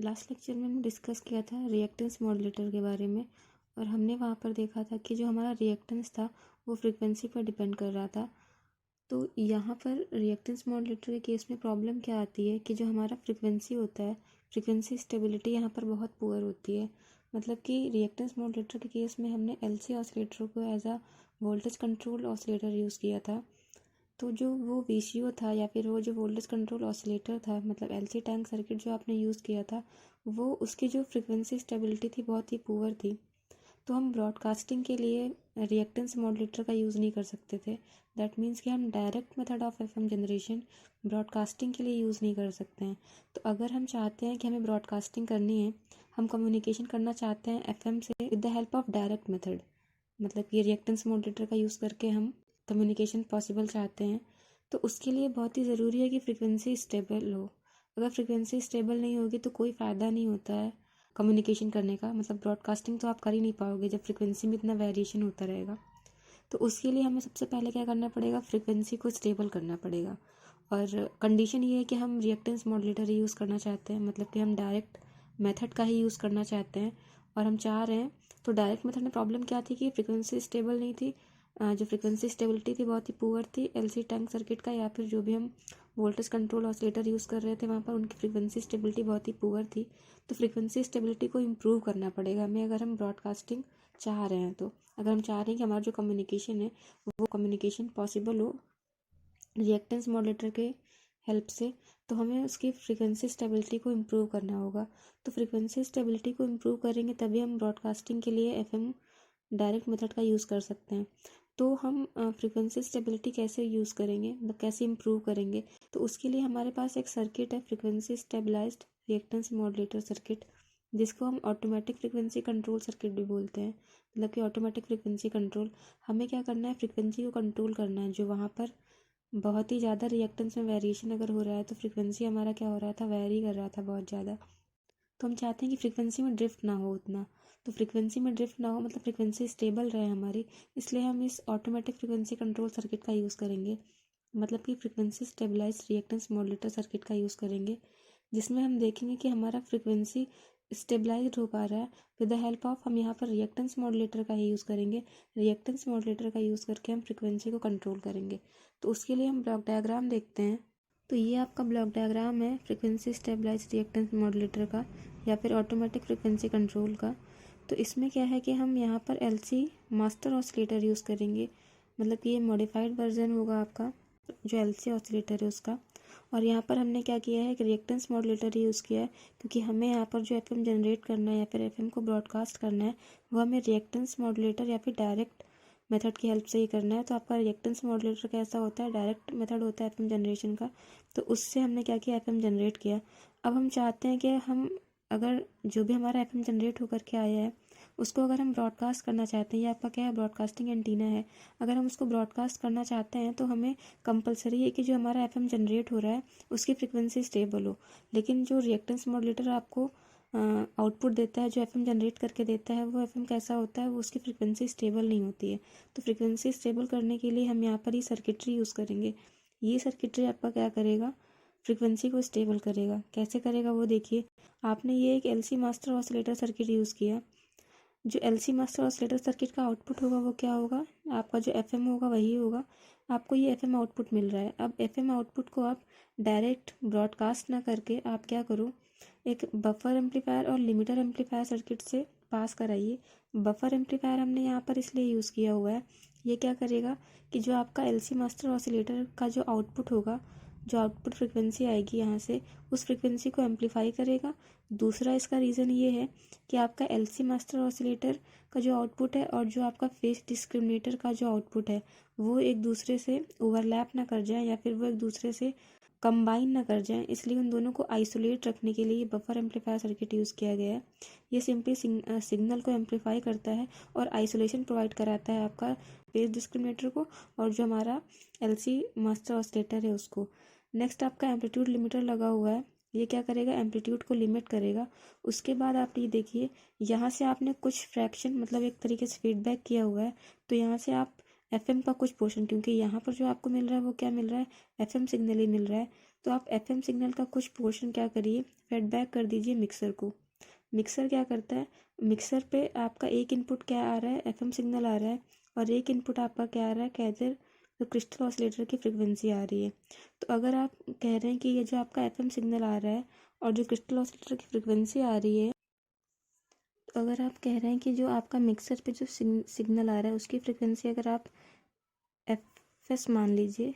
Last lecture में हमने discuss किया था रिएक्टेंस मॉड्यूलेटर के बारे में, और हमने वहाँ पर देखा था कि जो हमारा रिएक्टेंस था वो फ्रीक्वेंसी पर डिपेंड कर रहा था। तो यहाँ पर रिएक्टेंस मॉड्यूलेटर के केस में प्रॉब्लम क्या आती है कि जो हमारा फ्रीक्वेंसी होता है, फ्रीक्वेंसी स्टेबिलिटी यहाँ पर बहुत पुअर होती है। मतलब कि रिएक्टेंस मॉड्यूलेटर के केस में हमने एलसी ऑसिलेटर को as a voltage control oscillator use किया था। तो जो वो वीसीओ था या फिर वो जो वोल्टेज कंट्रोल ऑसिलेटर था, मतलब एलसी टैंक सर्किट जो आपने यूज़ किया था, वो उसकी जो फ्रीक्वेंसी स्टेबिलिटी थी बहुत ही पुअर थी। तो हम ब्रॉडकास्टिंग के लिए रिएक्टेंस मॉड्यूलेटर का यूज़ नहीं कर सकते थे। दैट मीन्स कि हम direct method of FM generation broadcasting के लिए यूज़ नहीं कर सकते हैं। तो अगर हम चाहते हैं कि हमें ब्रॉडकास्टिंग करनी है, हम कम्युनिकेशन करना चाहते हैं एफएम से with the help of direct method, मतलब कि रिएक्टेंस मॉड्यूलेटर का यूज़ करके हम कम्युनिकेशन पॉसिबल चाहते हैं, तो उसके लिए बहुत ही ज़रूरी है कि फ्रीक्वेंसी स्टेबल हो। अगर फ्रीक्वेंसी स्टेबल नहीं होगी तो कोई फ़ायदा नहीं होता है कम्युनिकेशन करने का। मतलब ब्रॉडकास्टिंग तो आप कर ही नहीं पाओगे जब फ्रीक्वेंसी में इतना वेरिएशन होता रहेगा। तो उसके लिए हमें सबसे पहले क्या करना पड़ेगा, फ्रीक्वेंसी को स्टेबल करना पड़ेगा। और कंडीशन ये है कि हम रिएक्टेंस मॉड्यूलेटर यूज़ करना चाहते हैं, मतलब कि हम डायरेक्ट मेथड का ही यूज़ करना चाहते हैं और हम चाह रहे हैं। तो डायरेक्ट मेथड में प्रॉब्लम क्या थी कि फ्रीक्वेंसी स्टेबल नहीं थी। जो फ्रीक्वेंसी स्टेबिलिटी थी बहुत ही पुअर थी एलसी टैंक सर्किट का, या फिर जो भी हम वोल्टेज कंट्रोल ऑसिलेटर यूज़ कर रहे थे वहाँ पर उनकी फ्रीक्वेंसी स्टेबिलिटी बहुत ही पुअर थी। तो फ्रीक्वेंसी स्टेबिलिटी को इम्प्रूव करना पड़ेगा हमें अगर हम ब्रॉडकास्टिंग चाह रहे हैं। तो अगर हम चाह रहे हैं कि हमारा जो कम्युनिकेशन है वो कम्युनिकेशन पॉसिबल हो रिएक्टेंस मॉड्यूलेटर के हेल्प से, तो हमें उसकी फ्रीक्वेंसी स्टेबिलिटी को इम्प्रूव करना होगा। तो फ्रीक्वेंसी स्टेबिलिटी को इम्प्रूव करेंगे तभी हम ब्रॉडकास्टिंग के लिए एफएम डायरेक्ट मेथड का यूज़ कर सकते हैं। तो हम फ्रीक्वेंसी स्टेबिलिटी कैसे यूज़ करेंगे, मतलब कैसे इम्प्रूव करेंगे, तो उसके लिए हमारे पास एक सर्किट है frequency stabilised reactance modulator circuit, जिसको हम ऑटोमेटिक फ्रीक्वेंसी कंट्रोल सर्किट भी बोलते हैं। मतलब कि ऑटोमेटिक फ्रीक्वेंसी कंट्रोल, हमें क्या करना है, फ्रीक्वेंसी को कंट्रोल करना है। जो वहाँ पर बहुत ही ज़्यादा रिएक्टेंस में वेरिएशन अगर हो रहा है तो फ्रीक्वेंसी हमारा क्या हो रहा था, वेरी कर रहा था बहुत ज़्यादा। तो हम चाहते हैं कि फ्रीक्वेंसी में ड्रिफ्ट ना हो उतना। तो फ्रीक्वेंसी में ड्रिफ्ट ना हो मतलब फ्रीक्वेंसी स्टेबल रहे हमारी, इसलिए हम इस ऑटोमेटिक फ्रीक्वेंसी कंट्रोल सर्किट का यूज़ करेंगे। मतलब कि frequency stabilised reactance modulator circuit का यूज़ करेंगे, जिसमें हम देखेंगे कि हमारा फ्रीक्वेंसी स्टेबलाइज्ड हो पा रहा है विद द हेल्प ऑफ, हम यहाँ पर रिएक्टेंस मॉड्यूलेटर का ही यूज़ करेंगे। रिएक्टेंस मॉड्यूलेटर का यूज़ करके हम फ्रीक्वेंसी को कंट्रोल करेंगे। तो उसके लिए हम ब्लॉक डायग्राम देखते हैं। तो ये आपका ब्लॉक डायग्राम है फ्रीक्वेंसी स्टेबलाइज्ड रिएक्टेंस मॉड्यूलेटर का या फिर ऑटोमेटिक फ्रीक्वेंसी कंट्रोल का। तो इसमें क्या है कि हम यहाँ पर एलसी मास्टर ऑसिलेटर यूज़ करेंगे, मतलब कि ये मॉडिफाइड वर्जन होगा आपका जो एलसी ऑसिलेटर है उसका। और यहाँ पर हमने क्या किया है कि रिएक्टेंस मॉड्यूलेटर यूज़ किया है, क्योंकि हमें यहाँ पर जो एफएम जनरेट करना है या फिर एफएम को ब्रॉडकास्ट करना है वो हमें रिएक्टेंस मॉड्यूलेटर या फिर डायरेक्ट मेथड की हेल्प से ही करना है। तो आपका रिएक्टेंस मॉड्यूलेटर कैसा होता है, डायरेक्ट मेथड होता है एफएम जनरेशन का। तो उससे हमने क्या किया, एफएम जनरेट किया। अब हम चाहते हैं कि हम अगर जो भी हमारा एफएम जनरेट होकर के आया है उसको अगर हम ब्रॉडकास्ट करना चाहते हैं, ये आपका क्या है, ब्रॉडकास्टिंग एंटीना है। अगर हम उसको ब्रॉडकास्ट करना चाहते हैं तो हमें कंपलसरी है कि जो हमारा एफएम जनरेट हो रहा है उसकी फ्रिक्वेंसी स्टेबल हो। लेकिन जो रिएक्टेंस मॉड्यूलेटर आपको आउटपुट देता है, जो एफएम जनरेट करके देता है, वो एफएम कैसा होता है, वो उसकी फ्रिक्वेंसी स्टेबल नहीं होती है। तो फ्रिक्वेंसी स्टेबल करने के लिए हम यहाँ पर ही सर्किटरी यूज़ करेंगे। ये सर्किटरी आपका क्या करेगा, फ्रिक्वेंसी को स्टेबल करेगा। कैसे करेगा वो देखिए, आपने ये एक LC master oscillator circuit use किया। जो एलसी मास्टर ऑसिलेटर सर्किट का आउटपुट होगा वो क्या होगा, आपका जो एफएम होगा वही होगा। आपको ये एफएम आउटपुट मिल रहा है। अब एफएम आउटपुट को आप डायरेक्ट ब्रॉडकास्ट ना करके आप क्या करो, एक बफर एम्पलीफायर और लिमिटर एम्पलीफायर सर्किट से पास कराइए। बफर एम्पलीफायर हमने यहाँ पर इसलिए यूज़ किया हुआ है, ये क्या करेगा कि जो आपका एलसी मास्टर ऑसिलेटर का जो आउटपुट होगा, जो आउटपुट फ्रिक्वेंसी आएगी यहाँ से, उस फ्रिक्वेंसी को एम्पलीफाई करेगा। दूसरा इसका रीज़न ये है कि आपका एलसी मास्टर ऑसिलेटर का जो आउटपुट है और जो आपका फेज डिस्क्रिमिनेटर का जो आउटपुट है वो एक दूसरे से ओवरलैप ना कर जाए या फिर वो एक दूसरे से कंबाइन ना कर जाएं, इसलिए उन दोनों को आइसोलेट रखने के लिए बफर एम्पलीफायर सर्किट यूज़ किया गया है। ये सिंपली सिग्नल को एम्पलीफाई करता है और आइसोलेशन प्रोवाइड कराता है आपका फेज डिस्क्रिमिनेटर को और जो हमारा एलसी मास्टर ऑसिलेटर है उसको। नेक्स्ट आपका एम्पलीट्यूड लिमिटर लगा हुआ है, ये क्या करेगा, एम्पलीट्यूड को लिमिट करेगा। उसके बाद आप ये देखिए, यहाँ से आपने कुछ फ्रैक्शन मतलब एक तरीके से फीडबैक किया हुआ है, तो यहाँ से आप एफएम का कुछ पोर्शन, क्योंकि यहाँ पर जो आपको मिल रहा है वो क्या मिल रहा है, एफएम सिग्नल ही मिल रहा है, तो आप एफएम सिग्नल का कुछ पोर्शन क्या करिए, फीडबैक कर दीजिए मिक्सर को। मिक्सर क्या करता है, मिक्सर पे आपका एक इनपुट क्या आ रहा है, एफएम सिग्नल आ रहा है, और एक इनपुट आपका क्या आ रहा है, कैजर जो क्रिस्टल ऑसिलेटर की फ्रिक्वेंसी आ रही है। तो अगर आप कह रहे हैं कि ये जो आपका एफएम सिग्नल आ रहा है और जो क्रिस्टल ऑसिलेटर की फ्रिक्वेंसी आ रही है, तो अगर आप कह रहे हैं कि जो आपका मिक्सर पे जो सिग्नल आ रहा है उसकी फ्रिक्वेंसी अगर आप एफ एस मान लीजिए,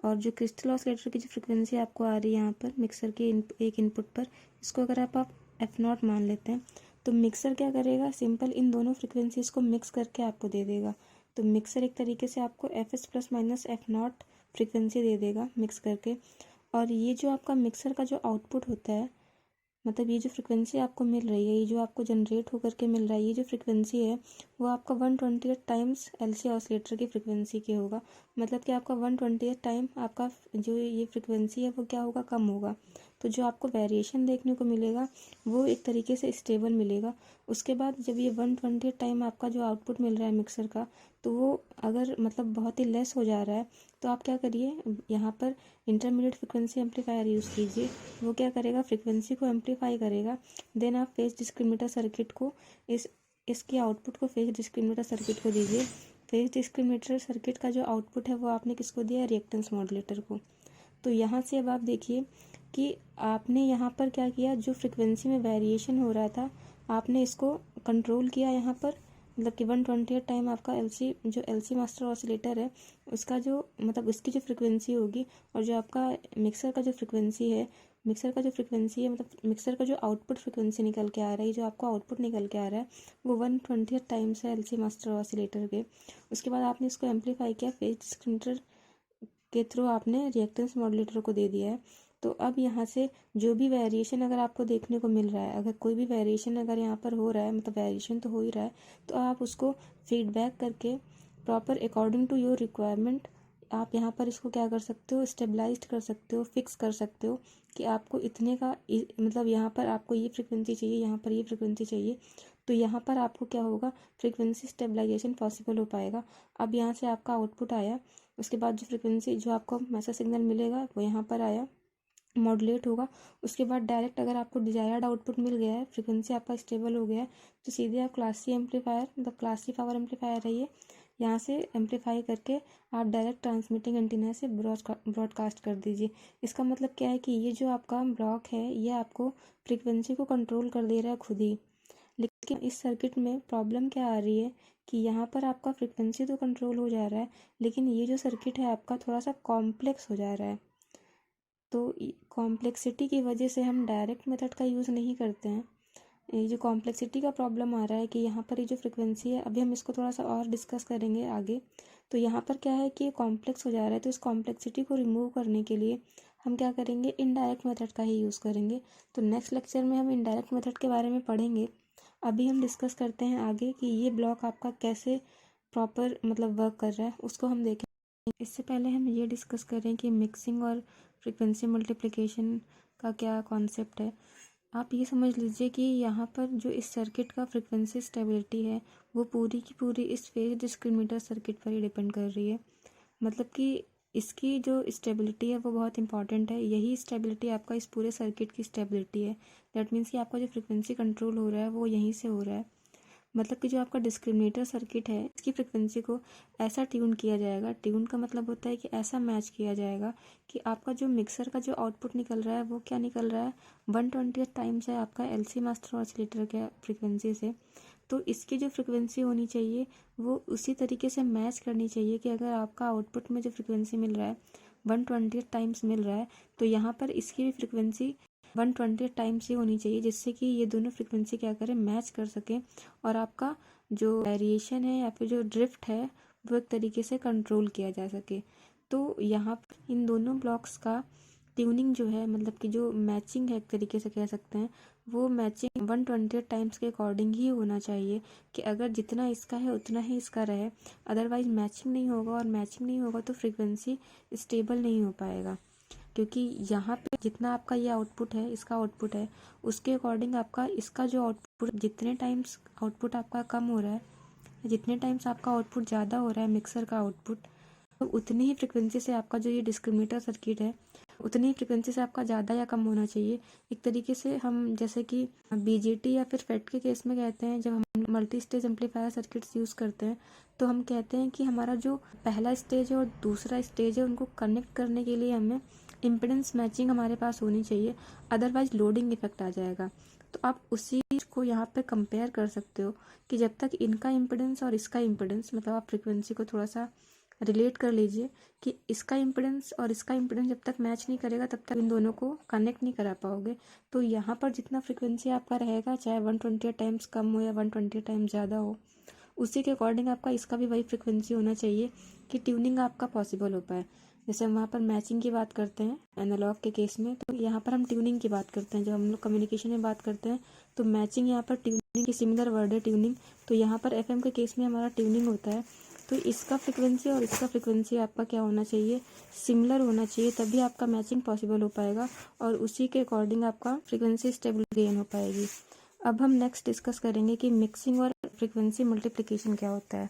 और जो क्रिस्टल ऑसिलेटर की जो फ्रिक्वेंसी आपको आ रही है यहाँ पर मिक्सर के एक इनपुट पर, इसको अगर आप एफ नॉट मान लेते हैं, तो मिक्सर क्या करेगा, सिंपल इन दोनों फ्रिक्वेंसीज को मिक्स करके आपको दे देगा। तो मिक्सर एक तरीके से आपको F S plus minus F naught frequency दे देगा मिक्स करके। और ये जो आपका मिक्सर का जो आउटपुट होता है, मतलब ये जो फ्रिक्वेंसी आपको मिल रही है, ये जो आपको जनरेट होकर के मिल रहा है, ये जो फ्रिक्वेंसी है वो आपका 1/20 टाइम्स एलसी ऑसिलेटर की फ्रिक्वेंसी के होगा। मतलब कि आपका 1/20 टाइम आपका जो ये फ्रिक्वेंसी है वो क्या होगा, कम होगा। तो जो आपको वेरिएशन देखने को मिलेगा वो एक तरीके से स्टेबल मिलेगा। उसके बाद जब ये 1/20 टाइम आपका जो आउटपुट मिल रहा है मिक्सर का, तो वो अगर मतलब बहुत ही लेस हो जा रहा है, तो आप क्या करिए, यहाँ पर इंटरमीडिएट फ्रिक्वेंसी एम्पलीफायर यूज़ कीजिए। वो क्या करेगा, फ्रिक्वेंसी को एम्पलीफाई करेगा। देन आप फेज डिस्क्रिमिनेटर सर्किट को इसके आउटपुट को फेज डिस्क्रिमिनेटर सर्किट को दीजिए। फेज डिस्क्रिमिनेटर सर्किट का जो आउटपुट है वो आपने किसको दिया, रिएक्टेंस मॉड्यूलेटर को। तो यहाँ से अब आप देखिए कि आपने यहाँ पर क्या किया, जो फ्रिक्वेंसी में वेरिएशन हो रहा था आपने इसको कंट्रोल किया यहाँ पर। मतलब कि 1/20 टाइम आपका एलसी मास्टर ऑसिलेटर है उसका जो मतलब उसकी जो फ्रिक्वेंसी होगी, और जो आपका मिक्सर का जो फ्रिक्वेंसी है, मतलब मिक्सर का जो आउटपुट फ्रिक्वेंसी निकल के आ रहा है, जो आपको आउटपुट निकल के आ रहा है वो 1/20 टाइम्स है एलसी मास्टर ऑसिलेटर के। उसके बाद आपने इसको एम्पलीफाई किया, फेज डिस्क्रिमिनेटर के थ्रू आपने रिएक्टेंस मॉड्यूलेटर को दे दिया है। तो अब यहाँ से जो भी वेरिएशन अगर आपको देखने को मिल रहा है, अगर कोई भी वेरिएशन अगर यहाँ पर हो रहा है, मतलब वेरिएशन तो हो ही रहा है, तो आप उसको फीडबैक करके proper according to your requirement आप यहाँ पर इसको क्या कर सकते हो, स्टेबलाइज कर सकते हो, फिक्स कर सकते हो कि आपको इतने का मतलब यहाँ पर आपको ये फ्रिक्वेंसी चाहिए, यहाँ पर ये फ्रिक्वेंसी चाहिए। तो यहाँ पर आपको क्या होगा, फ्रिक्वेंसी स्टेबलाइजेशन पॉसिबल हो पाएगा। अब यहाँ से आपका आउटपुट आया, उसके बाद जो फ्रिक्वेंसी जो आपको मैसेज सिग्नल मिलेगा वो यहाँ पर आया, मॉड्यूलेट होगा। उसके बाद डायरेक्ट अगर आपको डिजायर्ड आउटपुट मिल गया है, फ्रिक्वेंसी आपका स्टेबल हो गया है, तो सीधे आप क्लास सी एम्पलीफायर मतलब क्लास सी पावर एम्पलीफायर है ये, यहाँ से एम्पलीफाई करके आप डायरेक्ट ट्रांसमिटिंग एंटीना से ब्रॉडकास्ट कर दीजिए। इसका मतलब क्या है कि ये जो आपका ब्लॉक है ये आपको फ्रिक्वेंसी को कंट्रोल कर दे रहा है खुद ही। लेकिन इस सर्किट में प्रॉब्लम क्या आ रही है कि यहाँ पर आपका फ्रिक्वेंसी तो कंट्रोल हो जा रहा है, लेकिन ये जो सर्किट है आपका थोड़ा सा कॉम्प्लेक्स हो जा रहा है। तो कॉम्प्लेक्सिटी की वजह से हम डायरेक्ट मेथड का यूज़ नहीं करते हैं। ये जो कॉम्प्लेक्सिटी का प्रॉब्लम आ रहा है कि यहाँ पर ये जो फ्रिक्वेंसी है, अभी हम इसको थोड़ा सा और डिस्कस करेंगे आगे। तो यहाँ पर क्या है कि ये कॉम्प्लेक्स हो जा रहा है, तो इस कॉम्प्लेक्सिटी को रिमूव करने के लिए हम क्या करेंगे, इनडायरेक्ट मेथड का ही यूज़ करेंगे। तो नेक्स्ट लेक्चर में हम इनडायरेक्ट मेथड के बारे में पढ़ेंगे। अभी हम डिस्कस करते हैं आगे कि ये ब्लॉक आपका कैसे प्रॉपर मतलब वर्क कर रहा है, उसको हम देखें। इससे पहले हम ये डिस्कस करें कि मिक्सिंग और फ्रिक्वेंसी मल्टीप्लिकेशन का क्या कॉन्सेप्ट है। आप ये समझ लीजिए कि यहाँ पर जो इस सर्किट का फ्रिक्वेंसी स्टेबिलिटी है वो पूरी की पूरी इस फेज डिस्क्रिमिनेटर सर्किट पर ही डिपेंड कर रही है। मतलब कि इसकी जो स्टेबिलिटी है वो बहुत इंपॉर्टेंट है, यही स्टेबिलिटी आपका इस पूरे सर्किट की स्टेबिलिटी है। दैट मीन्स कि आपका जो फ्रिक्वेंसी कंट्रोल हो रहा है वो यहीं से हो रहा है। मतलब कि जो आपका डिस्क्रिमिनेटर सर्किट है इसकी फ्रिक्वेंसी को ऐसा ट्यून किया जाएगा, ट्यून का मतलब होता है कि ऐसा मैच किया जाएगा कि आपका जो मिक्सर का जो आउटपुट निकल रहा है वो क्या निकल रहा है, 1/20 टाइम्स है आपका एलसी मास्टर ऑसिलेटर के फ्रिक्वेंसी से। तो इसकी जो फ्रिक्वेंसी होनी चाहिए वो उसी तरीके से मैच करनी चाहिए कि अगर आपका आउटपुट में जो फ्रिक्वेंसी मिल रहा है 1/20 टाइम्स मिल रहा है, तो यहाँ पर इसकी भी फ्रिक्वेंसी 1/20 टाइम्स ही होनी चाहिए, जिससे कि ये दोनों फ्रिक्वेंसी क्या करें, मैच कर सकें, और आपका जो वेरिएशन है या फिर जो ड्रिफ्ट है वो एक तरीके से कंट्रोल किया जा सके। तो यहाँ पर इन दोनों ब्लॉक्स का ट्यूनिंग जो है, मतलब कि जो मैचिंग है एक तरीके से कह सकते हैं, वो मैचिंग 1/20 टाइम्स के अकॉर्डिंग ही होना चाहिए कि अगर जितना इसका है उतना ही इसका रहे। अदरवाइज मैचिंग नहीं होगा, और मैचिंग नहीं होगा तो फ्रिक्वेंसी स्टेबल नहीं हो पाएगा। क्योंकि यहाँ पे जितना आपका ये आउटपुट है, इसका आउटपुट है, उसके अकॉर्डिंग आपका इसका जो आउटपुट, जितने टाइम्स आउटपुट आपका कम हो रहा है, जितने टाइम्स आपका आउटपुट ज़्यादा हो रहा है मिक्सर का आउटपुट, तो उतनी ही फ्रिक्वेंसी से आपका जो ये डिस्क्रिमिनेटर सर्किट है उतनी फ्रिक्वेंसी से आपका ज़्यादा या कम होना चाहिए। एक तरीके से हम जैसे कि बीजेटी या फिर फेट के केस में कहते हैं, जब हम multi stage amplifier circuits use करते हैं तो हम कहते हैं कि हमारा जो पहला स्टेज है और दूसरा स्टेज है उनको कनेक्ट करने के लिए हमें इम्पिडेंस मैचिंग हमारे पास होनी चाहिए, अदरवाइज लोडिंग इफेक्ट आ जाएगा। तो आप उसी को यहाँ पे कंपेयर कर सकते हो कि जब तक इनका इम्पिडेंस और इसका इम्पिडेंस, मतलब आप फ्रिक्वेंसी को थोड़ा सा रिलेट कर लीजिए कि इसका इम्पिडेंस और इसका इम्पिडेंस जब तक मैच नहीं करेगा तब तक इन दोनों को कनेक्ट नहीं करा पाओगे। तो यहाँ पर जितना फ्रिक्वेंसी आपका रहेगा, चाहे 120 टाइम्स कम हो या 120 टाइम्स ज़्यादा हो, उसी के अकॉर्डिंग आपका इसका भी वही फ्रिक्वेंसी होना चाहिए कि ट्यूनिंग आपका पॉसिबल हो पाए। जैसे हम वहाँ पर मैचिंग की बात करते हैं एनालॉग के केस में, तो यहाँ पर हम ट्यूनिंग की बात करते हैं। जब हम लोग कम्युनिकेशन में बात करते हैं तो मैचिंग यहाँ पर ट्यूनिंग की सिमिलर वर्ड है, ट्यूनिंग। तो यहाँ पर एफएम के केस में हमारा ट्यूनिंग होता है। तो इसका फ्रिक्वेंसी और इसका फ्रिक्वेंसी आपका क्या होना चाहिए, सिमिलर होना चाहिए, तभी आपका मैचिंग पॉसिबल हो पाएगा और उसी के अकॉर्डिंग आपका फ्रिक्वेंसी स्टेबल गेन हो पाएगी। अब हम नेक्स्ट डिस्कस करेंगे कि मिक्सिंग और फ्रिक्वेंसी मल्टीप्लिकेशन क्या होता है।